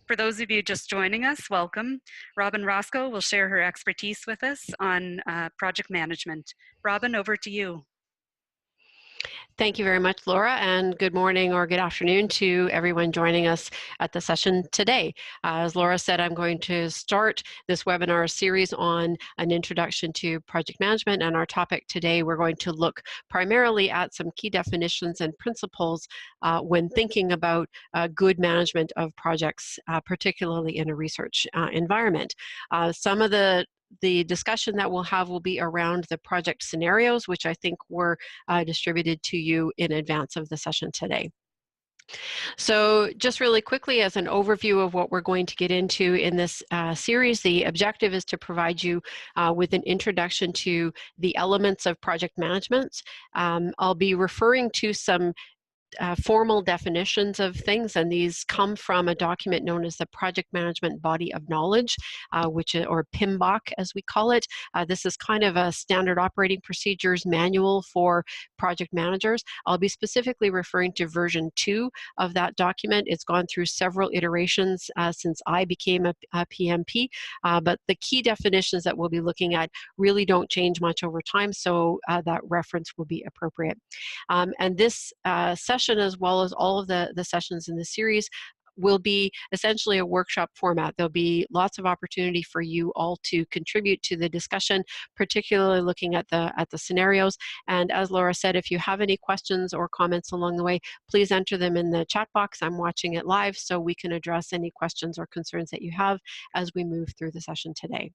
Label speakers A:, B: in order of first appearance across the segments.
A: For those of you just joining us, welcome. Robin Roscoe will share her expertise with us on project management. Robin, over to you.
B: Thank you very much, Laura, and good morning or good afternoon to everyone joining us at the session today. As Laura said, I'm going to start this webinar series on an introduction to project management, and our topic today, we're going to look primarily at some key definitions and principles when thinking about good management of projects, particularly in a research environment. Some of the discussion that we'll have will be around the project scenarios, which I think were distributed to you in advance of the session today. So just really quickly as an overview of what we're going to get into in this series, the objective is to provide you with an introduction to the elements of project management. I'll be referring to some formal definitions of things, and these come from a document known as the Project Management Body of Knowledge, or PMBOK as we call it. This is kind of a standard operating procedures manual for project managers. I'll be specifically referring to version 2 of that document. It's gone through several iterations since I became a PMP, but the key definitions that we'll be looking at really don't change much over time, so that reference will be appropriate. And this session, as well as all of the sessions in the series, will be essentially a workshop format. There'll be lots of opportunity for you all to contribute to the discussion, particularly looking at the scenarios. And as Laura said, if you have any questions or comments along the way, please enter them in the chat box. I'm watching it live, so we can address any questions or concerns that you have as we move through the session today.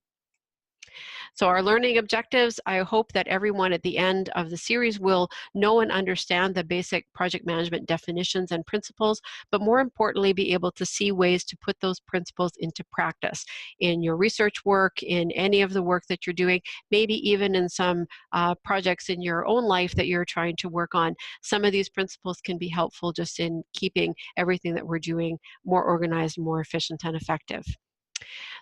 B: So our learning objectives, I hope that everyone at the end of the series will know and understand the basic project management definitions and principles, but more importantly, be able to see ways to put those principles into practice in your research work, in any of the work that you're doing, maybe even in some projects in your own life that you're trying to work on. Some of these principles can be helpful just in keeping everything that we're doing more organized, more efficient, and effective.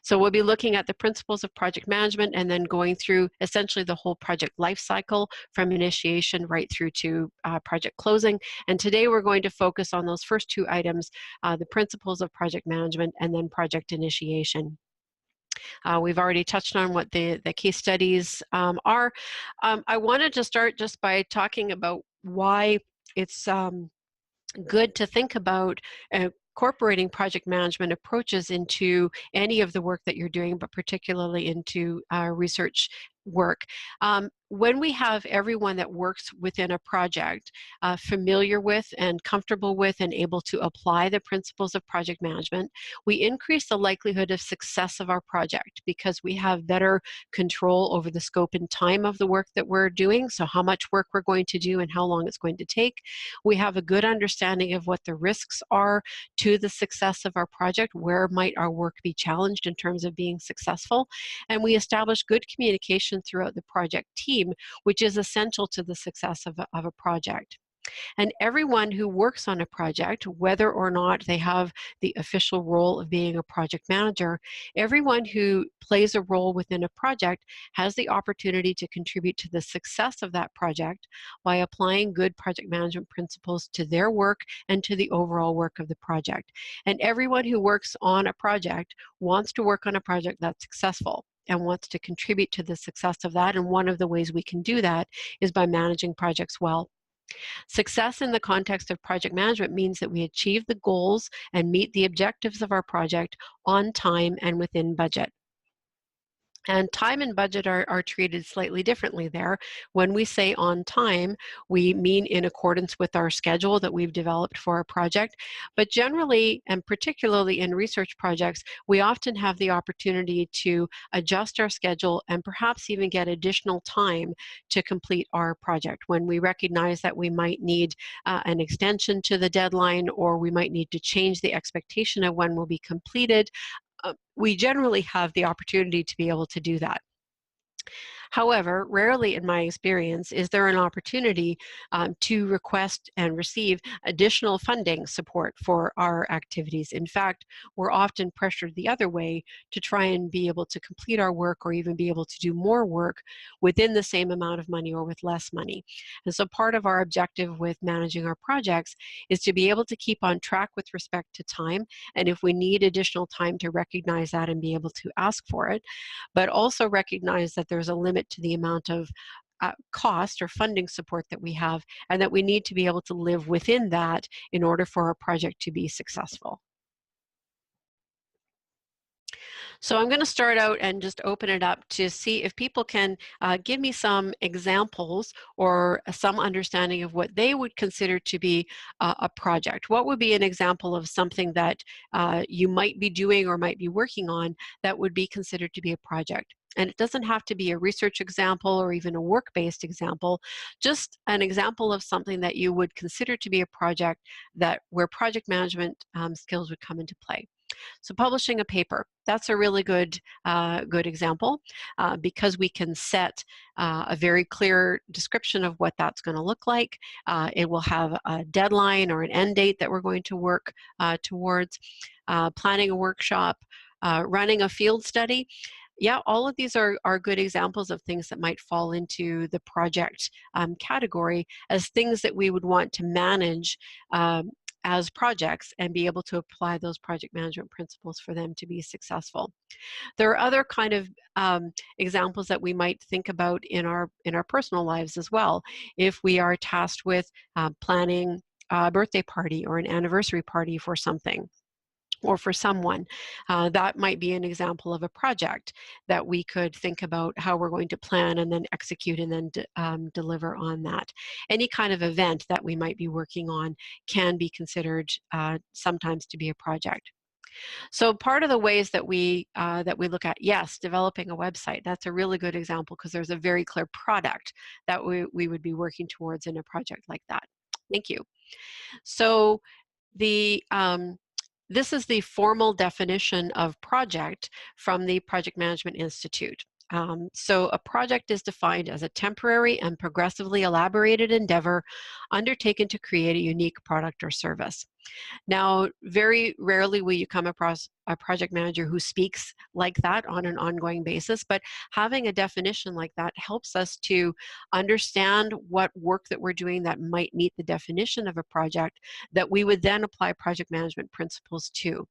B: So we'll be looking at the principles of project management and then going through essentially the whole project life cycle from initiation right through to project closing. And today we're going to focus on those first two items, the principles of project management and then project initiation. We've already touched on what the case studies are. I wanted to start just by talking about why it's good to think about incorporating project management approaches into any of the work that you're doing, but particularly into research work. When we have everyone that works within a project familiar with and comfortable with and able to apply the principles of project management, we increase the likelihood of success of our project because we have better control over the scope and time of the work that we're doing, so how much work we're going to do and how long it's going to take. We have a good understanding of what the risks are to the success of our project, where might our work be challenged in terms of being successful, and we establish good communication throughout the project team, which is essential to the success of a project. And everyone who works on a project, whether or not they have the official role of being a project manager, everyone who plays a role within a project has the opportunity to contribute to the success of that project by applying good project management principles to their work and to the overall work of the project. And everyone who works on a project wants to work on a project that's successful and wants to contribute to the success of that. And one of the ways we can do that is by managing projects well. Success in the context of project management means that we achieve the goals and meet the objectives of our project on time and within budget. And time and budget are treated slightly differently there. When we say on time, we mean in accordance with our schedule that we've developed for our project. But generally, and particularly in research projects, we often have the opportunity to adjust our schedule and perhaps even get additional time to complete our project when we recognize that we might need an extension to the deadline, or we might need to change the expectation of when will be completed. We generally have the opportunity to be able to do that. However, rarely in my experience is there an opportunity to request and receive additional funding support for our activities. In fact, we're often pressured the other way to try and be able to complete our work or even be able to do more work within the same amount of money or with less money. And so part of our objective with managing our projects is to be able to keep on track with respect to time, and if we need additional time, to recognize that and be able to ask for it, but also recognize that there's a limit to the amount of cost or funding support that we have, and that we need to be able to live within that in order for our project to be successful. So I'm going to start out and just open it up to see if people can give me some examples or some understanding of what they would consider to be a project. What would be an example of something that you might be doing or might be working on that would be considered to be a project? And it doesn't have to be a research example or even a work-based example, just an example of something that you would consider to be a project where project management skills would come into play. So publishing a paper, that's a really good example because we can set a very clear description of what that's going to look like. It will have a deadline or an end date that we're going to work towards, planning a workshop, running a field study. Yeah, all of these are good examples of things that might fall into the project category as things that we would want to manage as projects and be able to apply those project management principles for them to be successful. There are other kind of examples that we might think about in our personal lives as well. If we are tasked with planning a birthday party or an anniversary party for something, or for someone, that might be an example of a project that we could think about how we're going to plan and then execute and then deliver on that. Any kind of event that we might be working on can be considered sometimes to be a project. So part of the ways that we look at, yes, developing a website, that's a really good example because there's a very clear product that we would be working towards in a project like that. Thank you. So this is the formal definition of project from the Project Management Institute. So a project is defined as a temporary and progressively elaborated endeavor undertaken to create a unique product or service. Now, very rarely will you come across a project manager who speaks like that on an ongoing basis, but having a definition like that helps us to understand what work that we're doing that might meet the definition of a project that we would then apply project management principles to.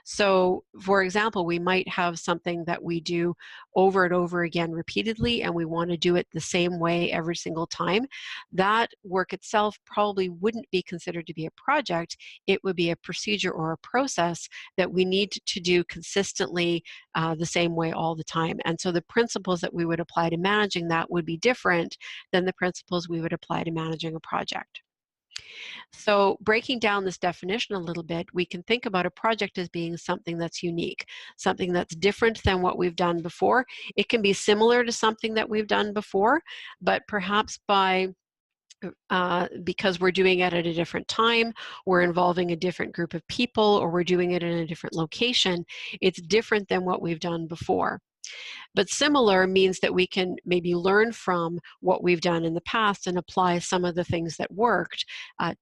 B: So, for example, we might have something that we do over and over again repeatedly, and we want to do it the same way every single time. That work itself probably wouldn't be considered to be a project. It would be a procedure or a process that we need to do consistently the same way all the time. And so the principles that we would apply to managing that would be different than the principles we would apply to managing a project. So breaking down this definition a little bit, we can think about a project as being something that's unique, something that's different than what we've done before. It can be similar to something that we've done before, but perhaps because we're doing it at a different time, we're involving a different group of people, or we're doing it in a different location, it's different than what we've done before. But similar means that we can maybe learn from what we've done in the past and apply some of the things that worked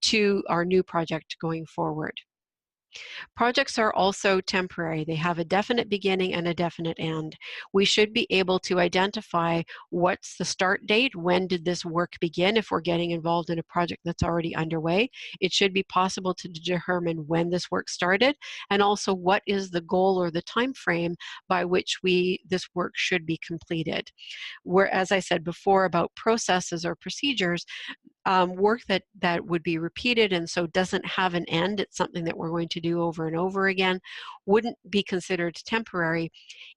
B: to our new project going forward. Projects are also temporary. They have a definite beginning and a definite end. We should be able to identify what's the start date, when did this work begin if we're getting involved in a project that's already underway. It should be possible to determine when this work started, and also what is the goal or the time frame by which this work should be completed. Where, as I said before about processes or procedures, work that would be repeated and so doesn't have an end, it's something that we're going to do over and over again, wouldn't be considered temporary.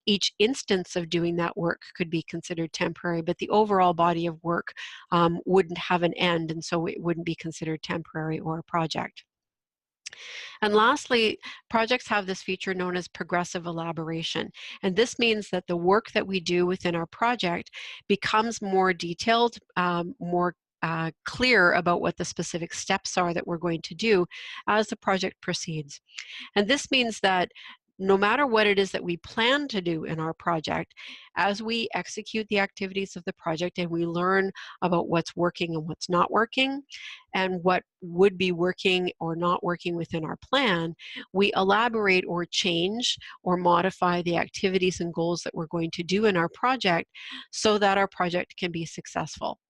B: Each instance of doing that work could be considered temporary, but the overall body of work wouldn't have an end, and so it wouldn't be considered temporary or a project. And lastly, projects have this feature known as progressive elaboration. And this means that the work that we do within our project becomes more detailed, more clear about what the specific steps are that we're going to do as the project proceeds. And this means that no matter what it is that we plan to do in our project, as we execute the activities of the project and we learn about what's working and what's not working, and what would be working or not working within our plan, we elaborate or change or modify the activities and goals that we're going to do in our project so that our project can be successful.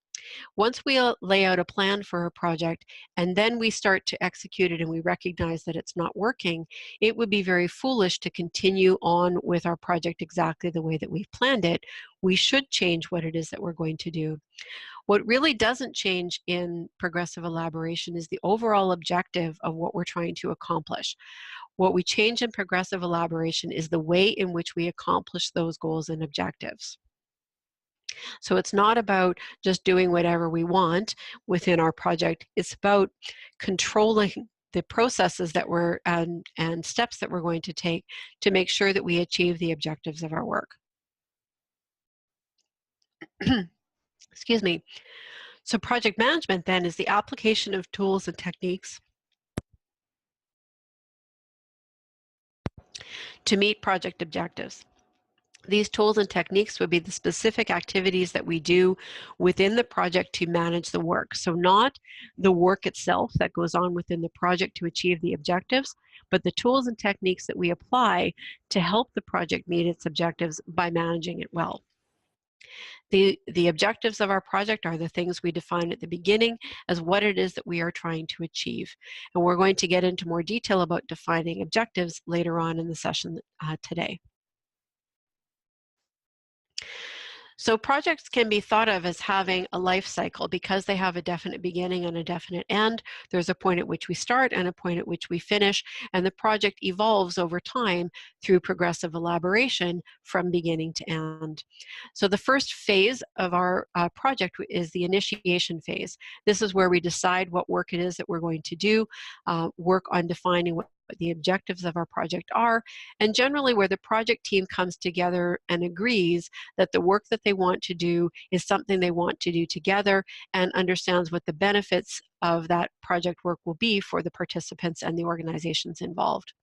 B: Once we lay out a plan for a project and then we start to execute it and we recognize that it's not working, it would be very foolish to continue on with our project exactly the way that we've planned it. We should change what it is that we're going to do. What really doesn't change in progressive elaboration is the overall objective of what we're trying to accomplish. What we change in progressive elaboration is the way in which we accomplish those goals and objectives. So it's not about just doing whatever we want within our project. It's about controlling the processes that we're and steps that we're going to take to make sure that we achieve the objectives of our work. Excuse me. So project management then is the application of tools and techniques to meet project objectives. These tools and techniques would be the specific activities that we do within the project to manage the work. So not the work itself that goes on within the project to achieve the objectives, but the tools and techniques that we apply to help the project meet its objectives by managing it well. The objectives of our project are the things we define at the beginning as what it is that we are trying to achieve. And we're going to get into more detail about defining objectives later on in the session today. So projects can be thought of as having a life cycle because they have a definite beginning and a definite end. There's a point at which we start and a point at which we finish, and the project evolves over time through progressive elaboration from beginning to end. So the first phase of our project is the initiation phase. This is where we decide what work it is that we're going to do, work on defining what the objectives of our project are, and generally where the project team comes together and agrees that the work that they want to do is something they want to do together and understands what the benefits of that project work will be for the participants and the organizations involved.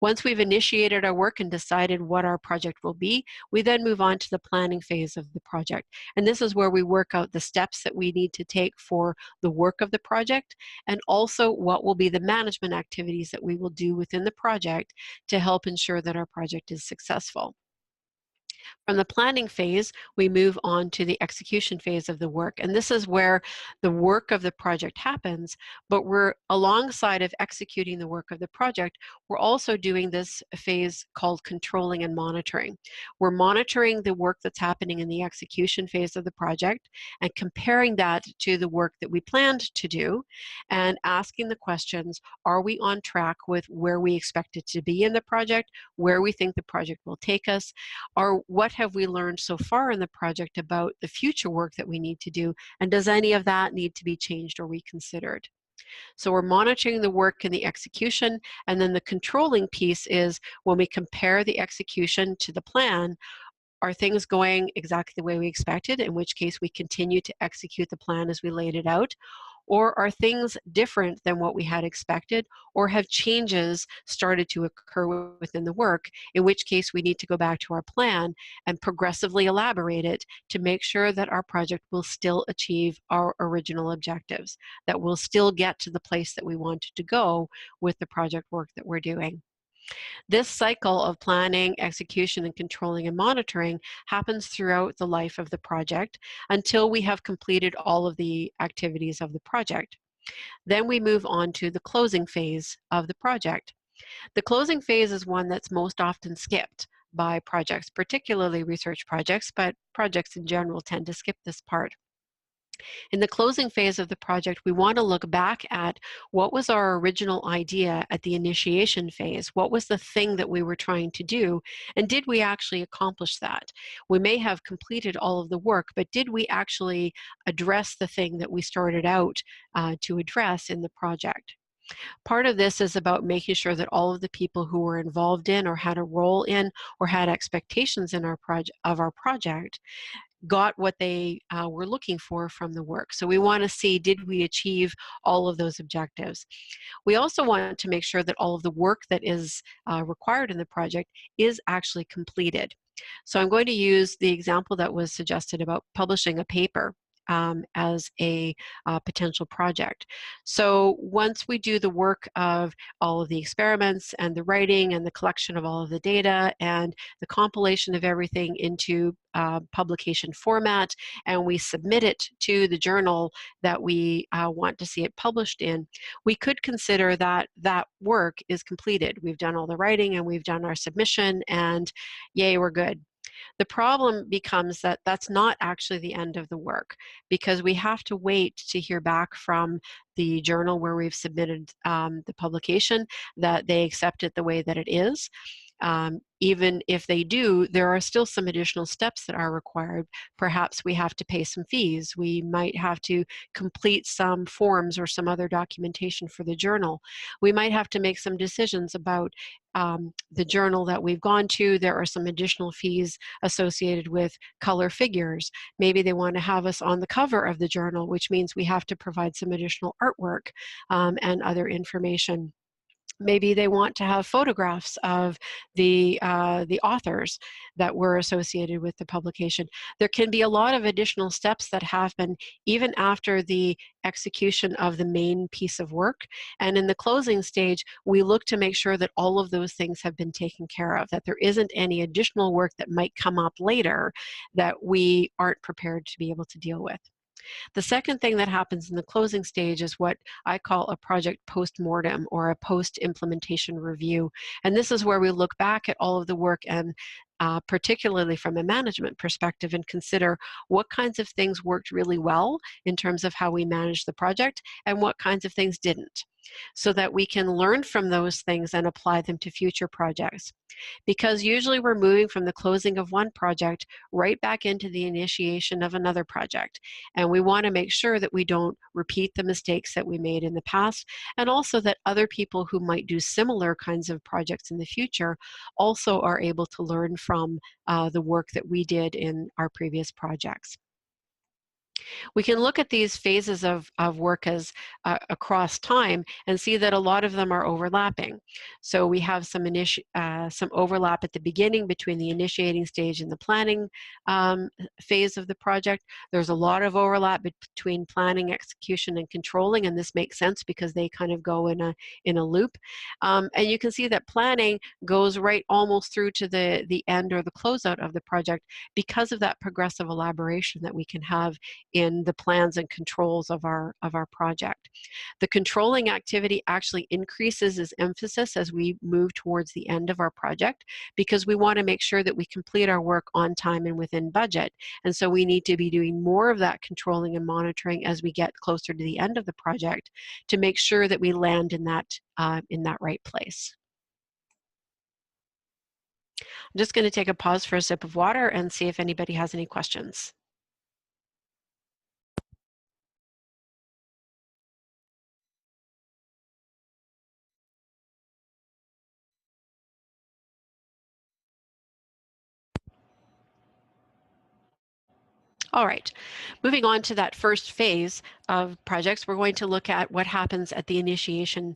B: Once we've initiated our work and decided what our project will be, we then move on to the planning phase of the project. And this is where we work out the steps that we need to take for the work of the project, and also what will be the management activities that we will do within the project to help ensure that our project is successful. From the planning phase, we move on to the execution phase of the work. And this is where the work of the project happens, but we're alongside of executing the work of the project, we're also doing this phase called controlling and monitoring. We're monitoring the work that's happening in the execution phase of the project and comparing that to the work that we planned to do and asking the questions, are we on track with where we expect it to be in the project, where we think the project will take us, or what have we learned so far in the project about the future work that we need to do, and does any of that need to be changed or reconsidered? So we're monitoring the work and the execution, and then the controlling piece is when we compare the execution to the plan, are things going exactly the way we expected, in which case we continue to execute the plan as we laid it out? Or are things different than what we had expected, or have changes started to occur within the work, in which case we need to go back to our plan and progressively elaborate it to make sure that our project will still achieve our original objectives, that we'll still get to the place that we wanted to go with the project work that we're doing. This cycle of planning, execution, and controlling and monitoring happens throughout the life of the project until we have completed all of the activities of the project. Then we move on to the closing phase of the project. The closing phase is one that's most often skipped by projects, particularly research projects, but projects in general tend to skip this part. In the closing phase of the project, we want to look back at what was our original idea at the initiation phase. What was the thing that we were trying to do, and did we actually accomplish that? We may have completed all of the work, but did we actually address the thing that we started out to address in the project? Part of this is about making sure that all of the people who were involved in or had a role in or had expectations in our project got what they were looking for from the work. So we want to see, did we achieve all of those objectives? We also want to make sure that all of the work that is required in the project is actually completed. So I'm going to use the example that was suggested about publishing a paper as a potential project. So once we do the work of all of the experiments and the writing and the collection of all of the data and the compilation of everything into publication format, and we submit it to the journal that we want to see it published in, we could consider that that work is completed. We've done all the writing and we've done our submission, and yay, we're good. The problem becomes that that's not actually the end of the work, because we have to wait to hear back from the journal where we've submitted the publication that they accept it the way that it is. Even if they do, there are still some additional steps that are required. Perhaps we have to pay some fees. We might have to complete some forms or some other documentation for the journal. We might have to make some decisions about the journal that we've gone to. There are some additional fees associated with color figures. Maybe they want to have us on the cover of the journal, which means we have to provide some additional artwork and other information. Maybe they want to have photographs of the authors that were associated with the publication. There can be a lot of additional steps that happen even after the execution of the main piece of work. And in the closing stage, we look to make sure that all of those things have been taken care of, that there isn't any additional work that might come up later that we aren't prepared to be able to deal with. The second thing that happens in the closing stage is what I call a project post-mortem, or a post-implementation review. And this is where we look back at all of the work, and particularly from a management perspective, and consider what kinds of things worked really well in terms of how we managed the project and what kinds of things didn't, so that we can learn from those things and apply them to future projects. Because usually we're moving from the closing of one project right back into the initiation of another project. And we want to make sure that we don't repeat the mistakes that we made in the past, and also that other people who might do similar kinds of projects in the future also are able to learn from the work that we did in our previous projects. We can look at these phases of work as across time and see that a lot of them are overlapping. So we have some overlap at the beginning between the initiating stage and the planning phase of the project. There's a lot of overlap between planning, execution, and controlling, and this makes sense because they kind of go in a loop. And you can see that planning goes right almost through to the end or the closeout of the project because of that progressive elaboration that we can have in the plans and controls of our project. The controlling activity actually increases its emphasis as we move towards the end of our project, because we want to make sure that we complete our work on time and within budget. And so we need to be doing more of that controlling and monitoring as we get closer to the end of the project to make sure that we land in that right place. I'm just going to take a pause for a sip of water and see if anybody has any questions. All right, moving on to that first phase of projects, we're going to look at what happens at the initiation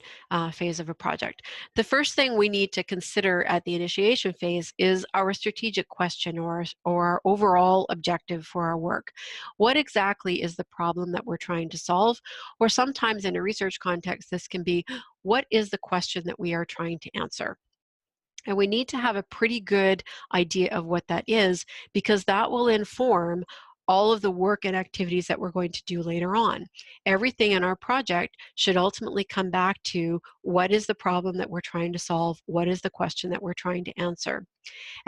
B: phase of a project. The first thing we need to consider at the initiation phase is our strategic question, or our overall objective for our work. What exactly is the problem that we're trying to solve? Or sometimes in a research context, this can be, what is the question that we are trying to answer? And we need to have a pretty good idea of what that is, because that will inform all of the work and activities that we're going to do later on. Everything in our project should ultimately come back to, what is the problem that we're trying to solve? What is the question that we're trying to answer?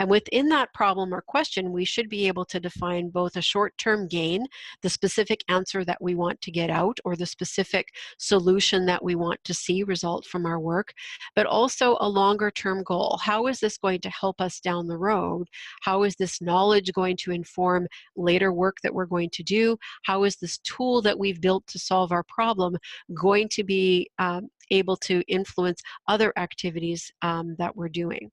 B: And within that problem or question, we should be able to define both a short-term gain, the specific answer that we want to get out, or the specific solution that we want to see result from our work, but also a longer-term goal. How is this going to help us down the road? How is this knowledge going to inform later work that we're going to do? How is this tool that we've built to solve our problem going to be able to influence other activities that we're doing?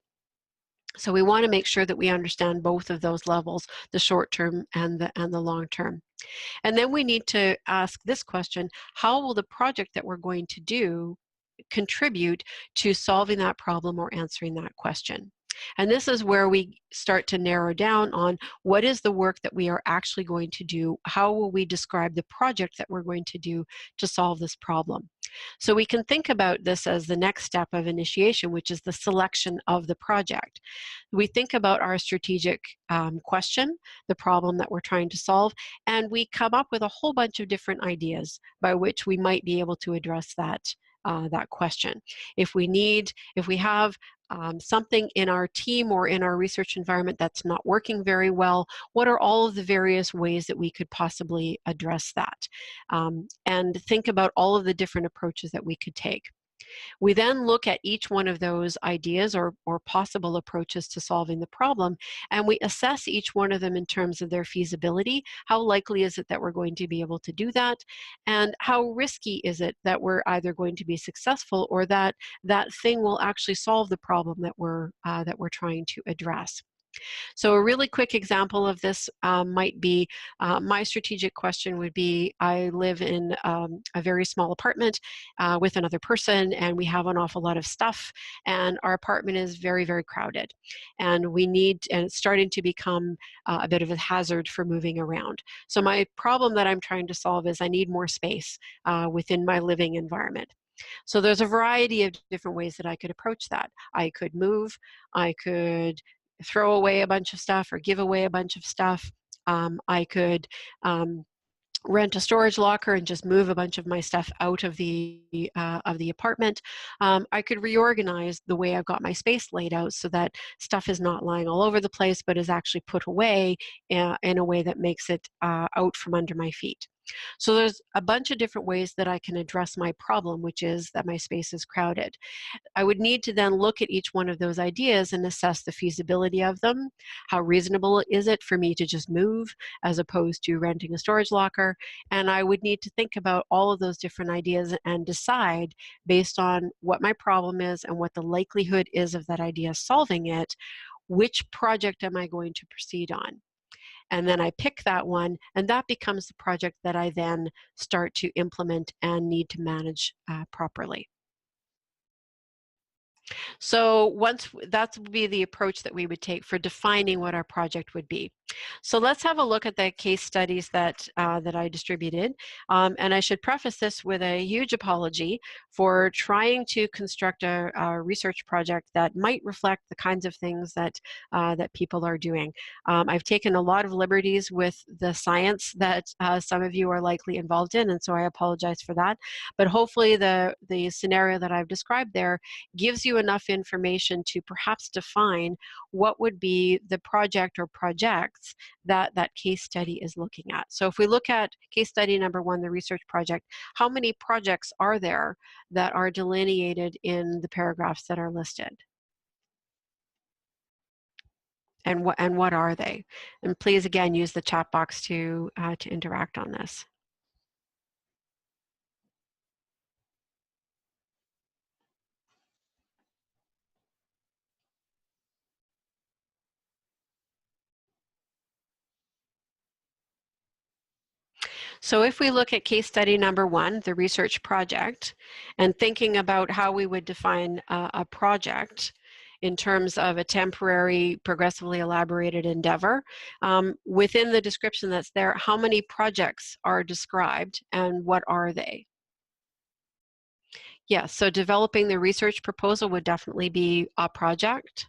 B: So we want to make sure that we understand both of those levels, the short term and the long term. And then we need to ask this question: how will the project that we're going to do contribute to solving that problem or answering that question? And this is where we start to narrow down on what is the work that we are actually going to do. How will we describe the project that we're going to do to solve this problem? So we can think about this as the next step of initiation, which is the selection of the project. We think about our strategic question, the problem that we're trying to solve, and we come up with a whole bunch of different ideas by which we might be able to address that question. If we have something in our team or in our research environment that's not working very well, what are all of the various ways that we could possibly address that? And think about all of the different approaches that we could take. We then look at each one of those ideas or possible approaches to solving the problem, and we assess each one of them in terms of their feasibility. How likely is it that we're going to be able to do that? And how risky is it that we're either going to be successful or that that thing will actually solve the problem that we're trying to address? So a really quick example of this might be, my strategic question would be, I live in a very small apartment with another person, and we have an awful lot of stuff, and our apartment is very, very crowded. And it's starting to become a bit of a hazard for moving around. So my problem that I'm trying to solve is I need more space within my living environment. So there's a variety of different ways that I could approach that. I could move, I could throw away a bunch of stuff or give away a bunch of stuff. I could rent a storage locker and just move a bunch of my stuff out of the apartment. I could reorganize the way I've got my space laid out so that stuff is not lying all over the place, but is actually put away in a way that makes it out from under my feet. So there's a bunch of different ways that I can address my problem, which is that my space is crowded. I would need to then look at each one of those ideas and assess the feasibility of them. How reasonable is it for me to just move as opposed to renting a storage locker? And I would need to think about all of those different ideas and decide, based on what my problem is and what the likelihood is of that idea solving it, which project am I going to proceed on? And then I pick that one, and that becomes the project that I then start to implement and need to manage properly. So that would be the approach that we would take for defining what our project would be. So let's have a look at the case studies that I distributed. And I should preface this with a huge apology for trying to construct a research project that might reflect the kinds of things that people are doing. I've taken a lot of liberties with the science that some of you are likely involved in, and so I apologize for that. But hopefully the scenario that I've described there gives you enough information to perhaps define what would be the project or projects that that case study is looking at. So if we look at case study number 1, the research project, how many projects are there that are delineated in the paragraphs that are listed? And what are they? And please again use the chat box to interact on this. So if we look at case study number 1, the research project, and thinking about how we would define a project in terms of a temporary, progressively elaborated endeavor, within the description that's there, how many projects are described and what are they? Yes, so developing the research proposal would definitely be a project.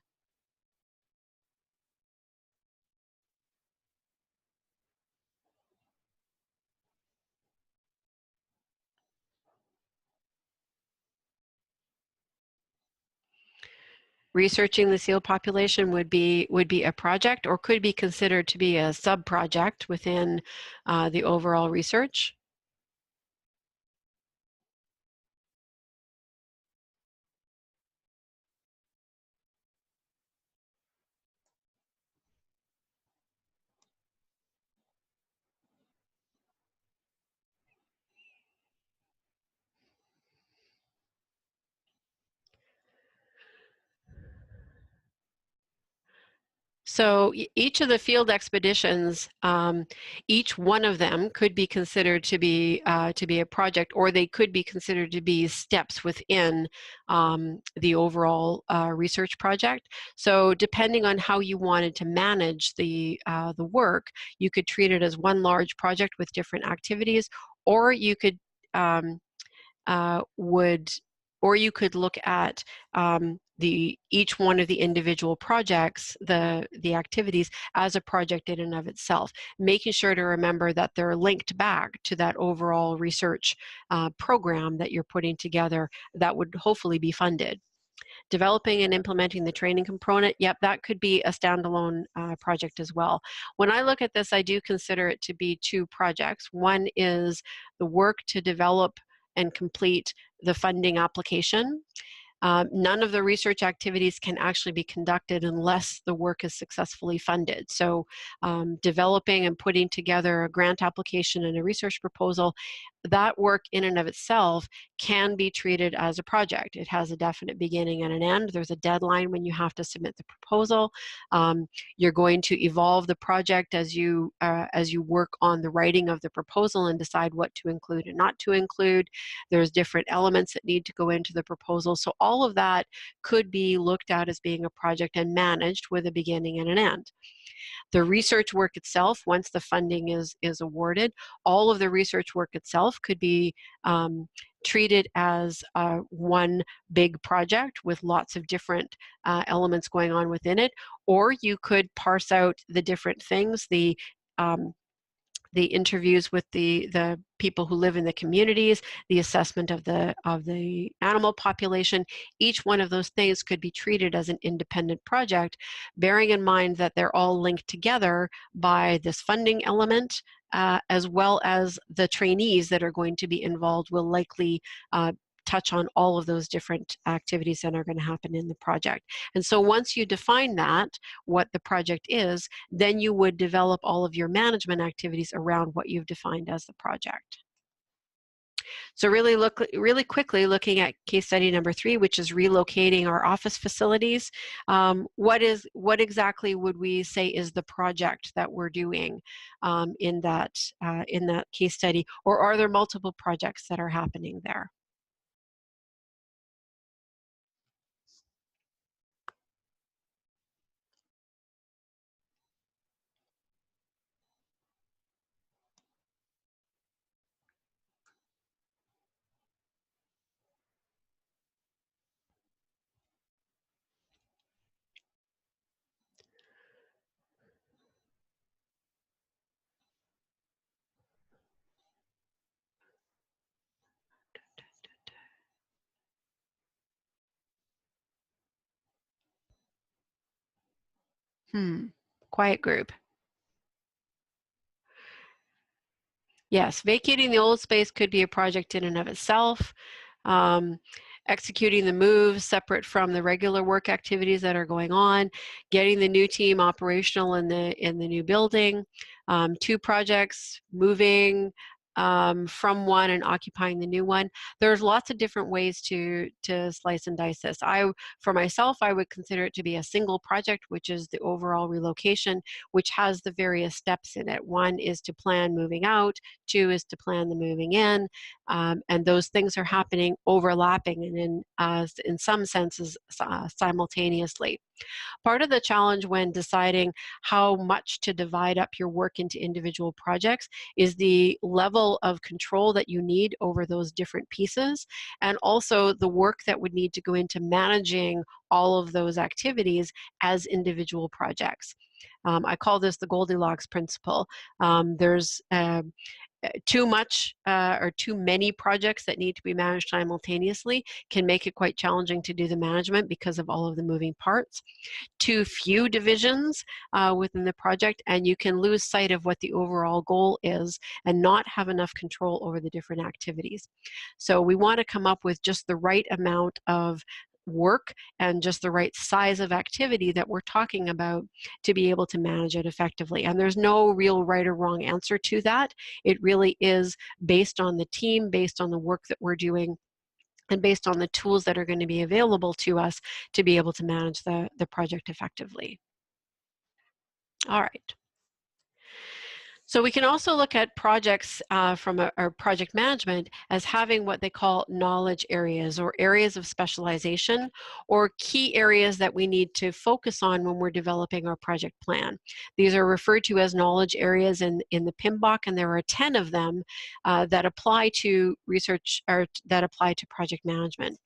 B: Researching the seal population would be a project, or could be considered to be a sub-project within the overall research. So each of the field expeditions, each one of them could be considered to be a project, or they could be considered to be steps within the overall research project. So depending on how you wanted to manage the work, you could treat it as one large project with different activities, or you could or you could look at each one of the individual projects, the activities, as a project in and of itself, making sure to remember that they're linked back to that overall research program that you're putting together that would hopefully be funded. Developing and implementing the training component, yep, that could be a standalone project as well. When I look at this, I do consider it to be two projects. One is the work to develop and complete the funding application. None of the research activities can actually be conducted unless the work is successfully funded. So developing and putting together a grant application and a research proposal, that work in and of itself can be treated as a project. It has a definite beginning and an end. There's a deadline when you have to submit the proposal. You're going to evolve the project as you work on the writing of the proposal and decide what to include and not to include. There's different elements that need to go into the proposal. So all of that could be looked at as being a project and managed with a beginning and an end. The research work itself, once the funding is awarded, all of the research work itself could be treated as one big project with lots of different elements going on within it, or you could parse out the different things, the interviews with the people who live in the communities, the assessment of the animal population. Each one of those things could be treated as an independent project, bearing in mind that they're all linked together by this funding element, as well as the trainees that are going to be involved will likely touch on all of those different activities that are going to happen in the project. And so once you define that, what the project is, then you would develop all of your management activities around what you've defined as the project. So really quickly looking at case study number 3, which is relocating our office facilities. What exactly would we say is the project that we're doing in that case study, or are there multiple projects that are happening there? Quiet group. Yes, vacating the old space could be a project in and of itself. Executing the move separate from the regular work activities that are going on, getting the new team operational in the new building, 2 projects, moving from one and occupying the new one. There's lots of different ways to slice and dice this. For myself, I would consider it to be a single project, which is the overall relocation, which has the various steps in it. 1 is to plan moving out, 2 is to plan the moving in, and those things are happening overlapping and in some senses simultaneously. Part of the challenge when deciding how much to divide up your work into individual projects is the level of control that you need over those different pieces, and also the work that would need to go into managing all of those activities as individual projects. I call this the Goldilocks principle. There's too much or too many projects that need to be managed simultaneously can make it quite challenging to do the management because of all of the moving parts. Too few divisions within the project, and you can lose sight of what the overall goal is and not have enough control over the different activities. So we want to come up with just the right amount of work and just the right size of activity that we're talking about to be able to manage it effectively. And there's no real right or wrong answer to that. It really is based on the team, based on the work that we're doing, and based on the tools that are going to be available to us to be able to manage the project effectively. All right. So we can also look at projects from our project management as having what they call knowledge areas, or areas of specialization, or key areas that we need to focus on when we're developing our project plan. These are referred to as knowledge areas in the PMBOK, and there are 10 of them that apply to research, or that apply to project management.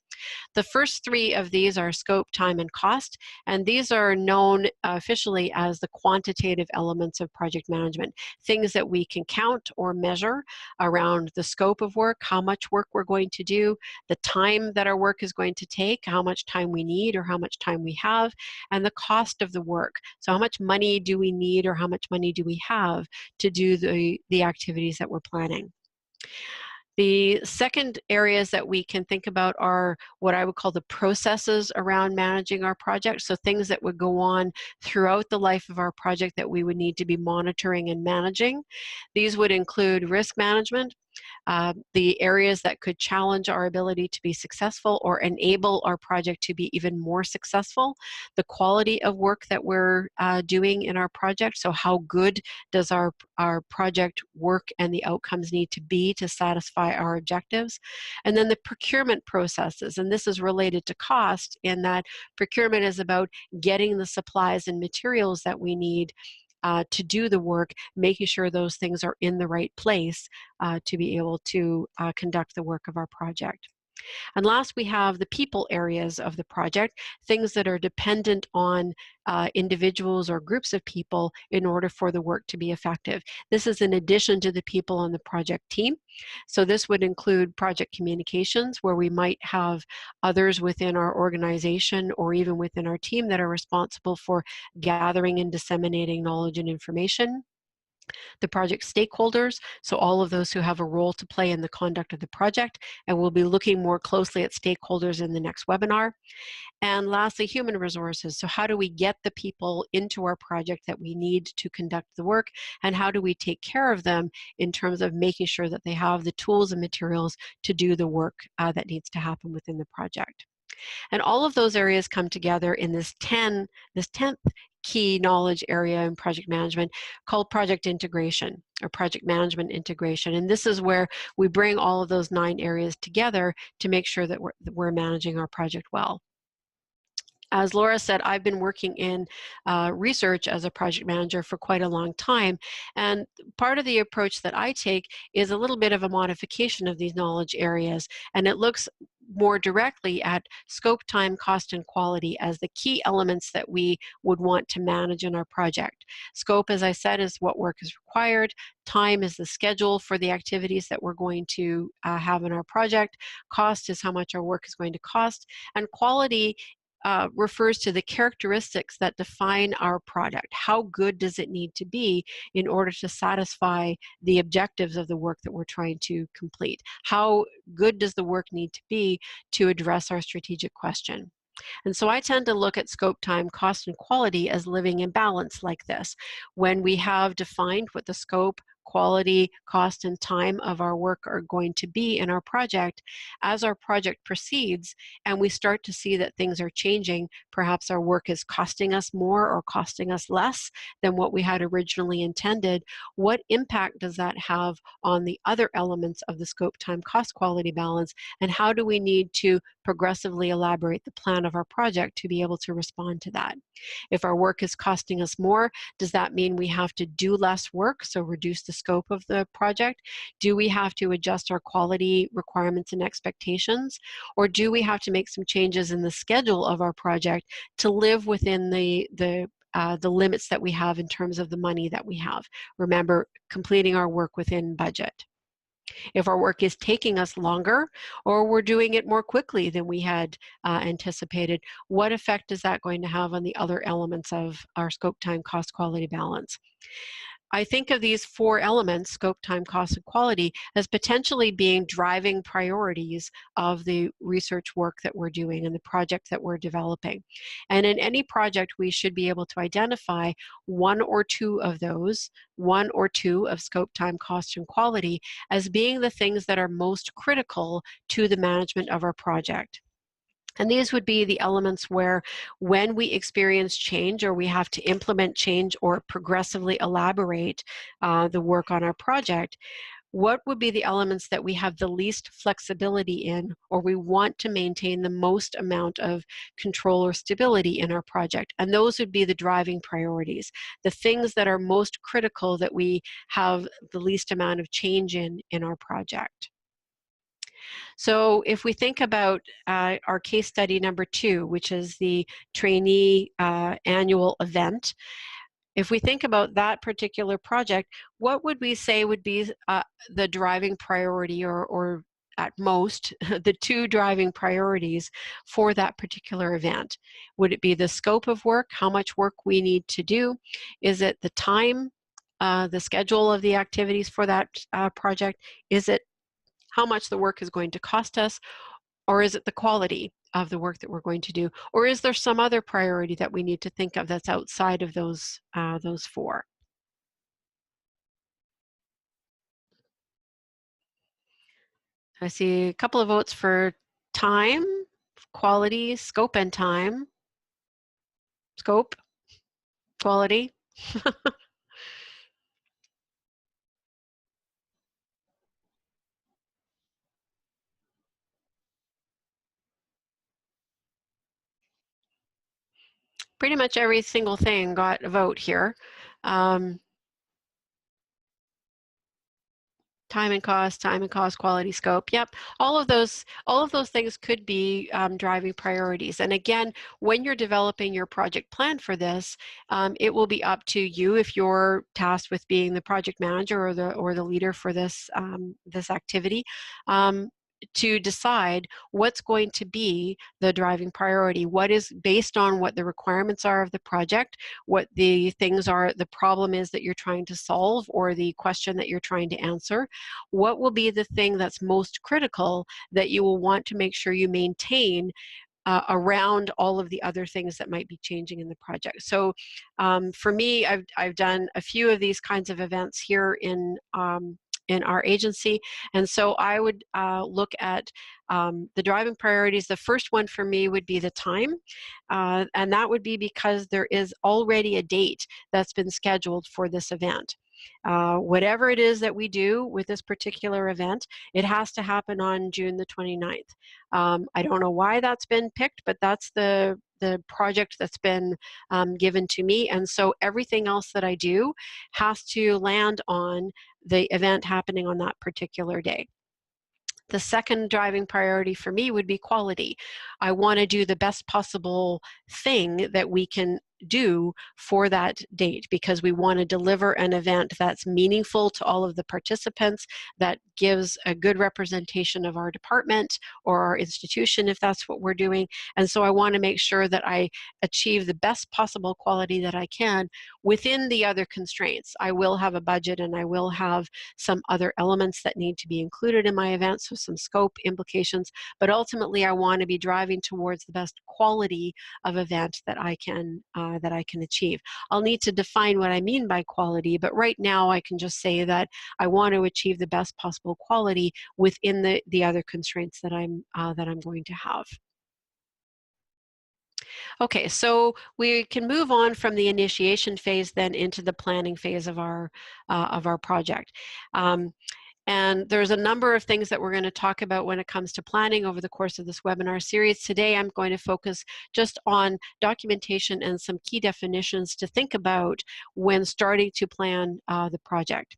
B: The first three of these are scope, time, and cost, and these are known officially as the quantitative elements of project management, things that we can count or measure around the scope of work, how much work we're going to do, the time that our work is going to take, how much time we need or how much time we have, and the cost of the work. So how much money do we need or how much money do we have to do the activities that we're planning. The second areas that we can think about are what I would call the processes around managing our project. So things that would go on throughout the life of our project that we would need to be monitoring and managing. These would include risk management, the areas that could challenge our ability to be successful or enable our project to be even more successful, the quality of work that we're doing in our project, so how good does our project work and the outcomes need to be to satisfy our objectives, and then the procurement processes, and this is related to cost in that procurement is about getting the supplies and materials that we need to do the work, making sure those things are in the right place to be able to conduct the work of our project. And last, we have the people areas of the project, things that are dependent on individuals or groups of people in order for the work to be effective. This is in addition to the people on the project team. So this would include project communications, where we might have others within our organization or even within our team that are responsible for gathering and disseminating knowledge and information. The project stakeholders, so all of those who have a role to play in the conduct of the project, and we'll be looking more closely at stakeholders in the next webinar. And lastly, human resources. So how do we get the people into our project that we need to conduct the work, and how do we take care of them in terms of making sure that they have the tools and materials to do the work that needs to happen within the project. And all of those areas come together in this 10th key knowledge area in project management called project integration, or project management integration. And this is where we bring all of those 9 areas together to make sure that we're managing our project well. As Laura said, I've been working in research as a project manager for quite a long time, and part of the approach that I take is a little bit of a modification of these knowledge areas, and it looks more directly at scope, time, cost, and quality as the key elements that we would want to manage in our project. Scope, as I said, is what work is required. Time is the schedule for the activities that we're going to have in our project. Cost is how much our work is going to cost, and quality refers to the characteristics that define our product. How good does it need to be in order to satisfy the objectives of the work that we're trying to complete? How good does the work need to be to address our strategic question? And so I tend to look at scope, time, cost, and quality as living in balance like this. When we have defined what the scope, quality, cost, and time of our work are going to be in our project, as our project proceeds and we start to see that things are changing, perhaps our work is costing us more or costing us less than what we had originally intended, what impact does that have on the other elements of the scope, time, cost, quality balance, and how do we need to progressively elaborate the plan of our project to be able to respond to that? If our work is costing us more, does that mean we have to do less work, so reduce the scope of the project? Do we have to adjust our quality requirements and expectations? Or do we have to make some changes in the schedule of our project to live within the limits that we have in terms of the money that we have? Remember, completing our work within budget. If our work is taking us longer or we're doing it more quickly than we had anticipated, what effect is that going to have on the other elements of our scope, time, cost, quality balance? I think of these 4 elements, scope, time, cost, and quality, as potentially being driving priorities of the research work that we're doing and the project that we're developing. And in any project, we should be able to identify 1 or 2 of those, 1 or 2 of scope, time, cost, and quality, as being the things that are most critical to the management of our project. And these would be the elements where when we experience change or we have to implement change or progressively elaborate the work on our project, what would be the elements that we have the least flexibility in, or we want to maintain the most amount of control or stability in our project? And those would be the driving priorities, the things that are most critical that we have the least amount of change in our project. So if we think about our case study number 2, which is the trainee annual event, if we think about that particular project, what would we say would be the driving priority, or at most, the 2 driving priorities for that particular event? Would it be the scope of work, how much work we need to do? Is it the time, the schedule of the activities for that project? Is it how much the work is going to cost us? Or is it the quality of the work that we're going to do? Or is there some other priority that we need to think of that's outside of those 4? I see a couple of votes for time, quality, scope and time. Scope, quality. Pretty much every single thing got a vote here. Time and cost, quality, scope. Yep, all of those things could be driving priorities. And again, when you're developing your project plan for this, it will be up to you, if you're tasked with being the project manager or the leader for this this activity, to decide what's going to be the driving priority. What is based on what the requirements are of the project, what the things are, the problem is that you're trying to solve, or the question that you're trying to answer. What will be the thing that's most critical that you will want to make sure you maintain around all of the other things that might be changing in the project? So for me, I've done a few of these kinds of events here in our agency, and so I would look at the driving priorities. The first one for me would be the time, and that would be because there is already a date that's been scheduled for this event. Whatever it is that we do with this particular event, it has to happen on June the 29th. I don't know why that's been picked, but that's the project that's been given to me, and so everything else that I do has to land on the event happening on that particular day. The second driving priority for me would be quality. I want to do the best possible thing that we can do for that date, because we want to deliver an event that's meaningful to all of the participants, that gives a good representation of our department or our institution, if that's what we're doing. And so I want to make sure that I achieve the best possible quality that I can within the other constraints. I will have a budget, and I will have some other elements that need to be included in my event, so some scope implications, but ultimately I want to be driving towards the best quality of event that I can achieve. I'll need to define what I mean by quality, but right now I can just say that I want to achieve the best possible quality within the other constraints that I'm going to have. Okay, so we can move on from the initiation phase then into the planning phase of our project. And there's a number of things that we're going to talk about when it comes to planning over the course of this webinar series. Today, I'm going to focus just on documentation and some key definitions to think about when starting to plan the project.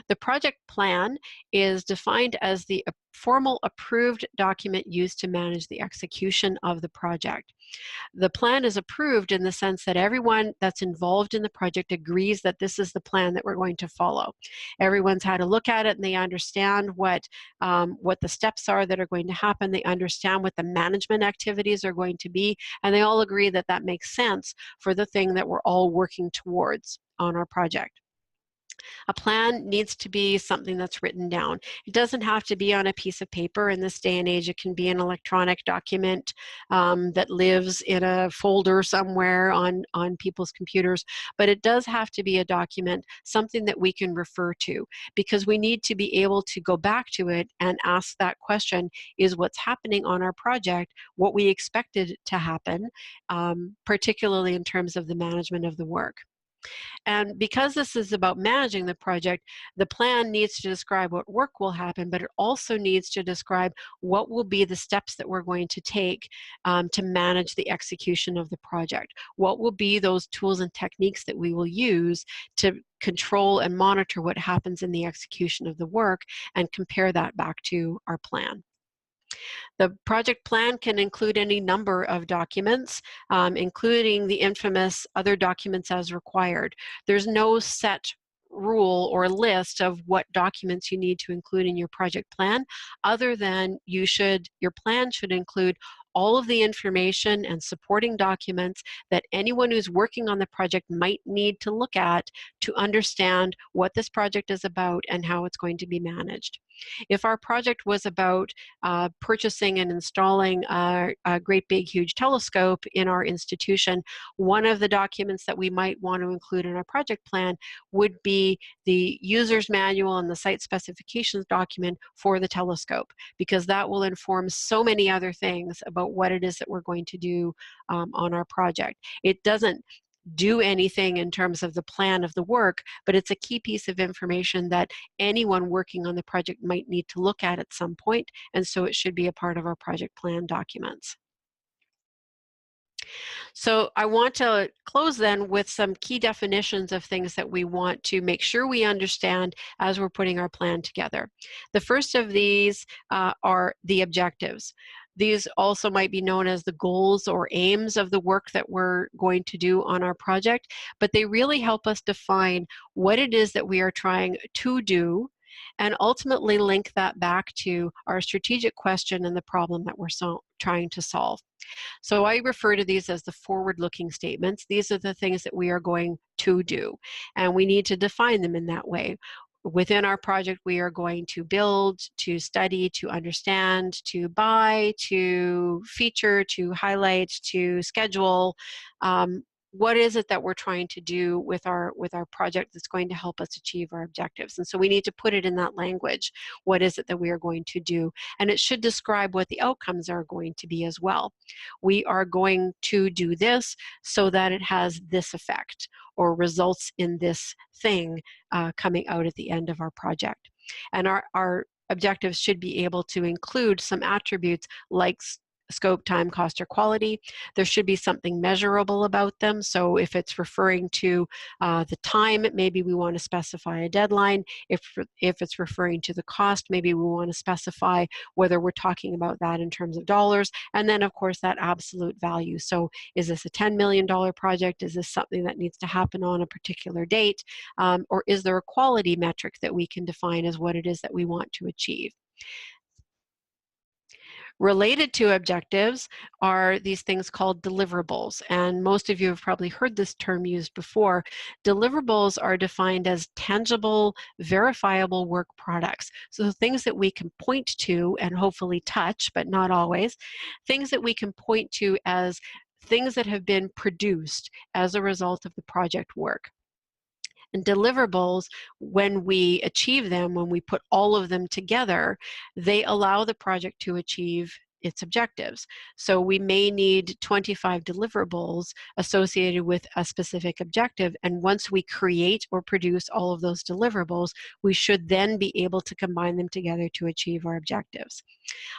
B: The project plan is defined as the formal approved document used to manage the execution of the project. The plan is approved in the sense that everyone that's involved in the project agrees that this is the plan that we're going to follow. Everyone's had a look at it, and they understand what the steps are that are going to happen. They understand what the management activities are going to be, and they all agree that that makes sense for the thing that we're all working towards on our project. A plan needs to be something that's written down. It doesn't have to be on a piece of paper. In this day and age, it can be an electronic document that lives in a folder somewhere on people's computers, but it does have to be a document, something that we can refer to, because we need to be able to go back to it and ask that question, is what's happening on our project what we expected to happen, particularly in terms of the management of the work. And because this is about managing the project, the plan needs to describe what work will happen, but it also needs to describe what will be the steps that we're going to take to manage the execution of the project. What will be those tools and techniques that we will use to control and monitor what happens in the execution of the work and compare that back to our plan. The project plan can include any number of documents, including the infamous other documents as required. There's no set rule or list of what documents you need to include in your project plan, other than your plan should include all of the information and supporting documents that anyone who's working on the project might need to look at to understand what this project is about and how it's going to be managed. If our project was about purchasing and installing a great big huge telescope in our institution, one of the documents that we might want to include in our project plan would be the user's manual and the site specifications document for the telescope, because that will inform so many other things about what it is that we're going to do on our project. It doesn't do anything in terms of the plan of the work, but it's a key piece of information that anyone working on the project might need to look at some point, and so it should be a part of our project plan documents. So I want to close then with some key definitions of things that we want to make sure we understand as we're putting our plan together. The first of these are the objectives. These also might be known as the goals or aims of the work that we're going to do on our project, but they really help us define what it is that we are trying to do and ultimately link that back to our strategic question and the problem that we're trying to solve. So I refer to these as the forward-looking statements. These are the things that we are going to do, and we need to define them in that way. Within our project, we are going to build, to study, to understand, to buy, to feature, to highlight, to schedule. What is it that we're trying to do with our project that's going to help us achieve our objectives? And so we need to put it in that language. What is it that we are going to do? And it should describe what the outcomes are going to be as well. We are going to do this so that it has this effect or results in this thing coming out at the end of our project. And our objectives should be able to include some attributes like scope, time, cost, or quality. There should be something measurable about them. So if it's referring to the time, maybe we want to specify a deadline. If it's referring to the cost, maybe we want to specify whether we're talking about that in terms of dollars. And then, of course, that absolute value. So is this a $10 million project? Is this something that needs to happen on a particular date? Or is there a quality metric that we can define as what it is that we want to achieve? Related to objectives are these things called deliverables, and most of you have probably heard this term used before. Deliverables are defined as tangible, verifiable work products. So things that we can point to and hopefully touch, but not always, things that we can point to as things that have been produced as a result of the project work. And deliverables, when we achieve them, when we put all of them together, they allow the project to achieve its objectives. So we may need 25 deliverables associated with a specific objective, and once we create or produce all of those deliverables, we should then be able to combine them together to achieve our objectives.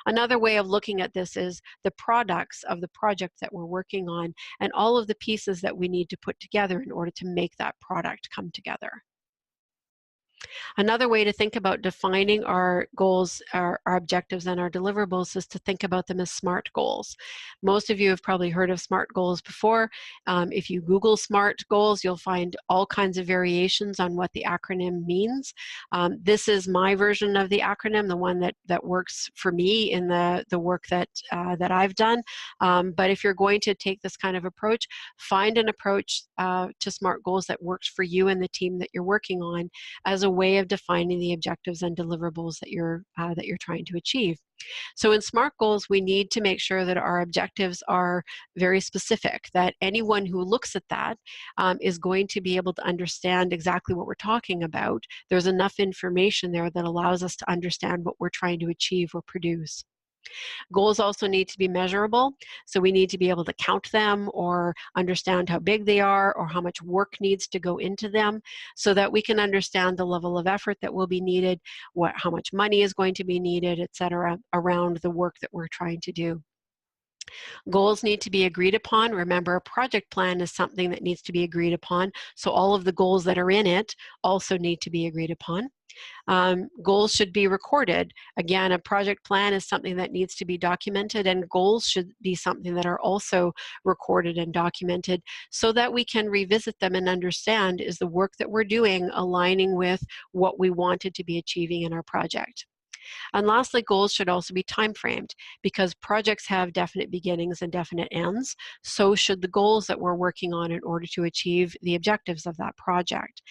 B: Another way of looking at this is the products of the project that we're working on and all of the pieces that we need to put together in order to make that product come together. Another way to think about defining our goals, our objectives, and our deliverables is to think about them as SMART goals. Most of you have probably heard of SMART goals before. If you Google SMART goals, you'll find all kinds of variations on what the acronym means. This is my version of the acronym, the one that works for me in the work that I've done. But if you're going to take this kind of approach, find an approach to SMART goals that works for you and the team that you're working on as a way of defining the objectives and deliverables that you're trying to achieve. So in SMART goals, we need to make sure that our objectives are very specific, that anyone who looks at that is going to be able to understand exactly what we're talking about. There's enough information there that allows us to understand what we're trying to achieve or produce. Goals also need to be measurable, so we need to be able to count them or understand how big they are or how much work needs to go into them so that we can understand the level of effort that will be needed, how much money is going to be needed, etc., around the work that we're trying to do. Goals need to be agreed upon. Remember, a project plan is something that needs to be agreed upon, so all of the goals that are in it also need to be agreed upon. Goals should be recorded. Again, a project plan is something that needs to be documented, and goals should be something that are also recorded and documented so that we can revisit them and understand, is the work that we're doing aligning with what we wanted to be achieving in our project. And lastly, goals should also be time framed because projects have definite beginnings and definite ends. So should the goals that we're working on in order to achieve the objectives of that project.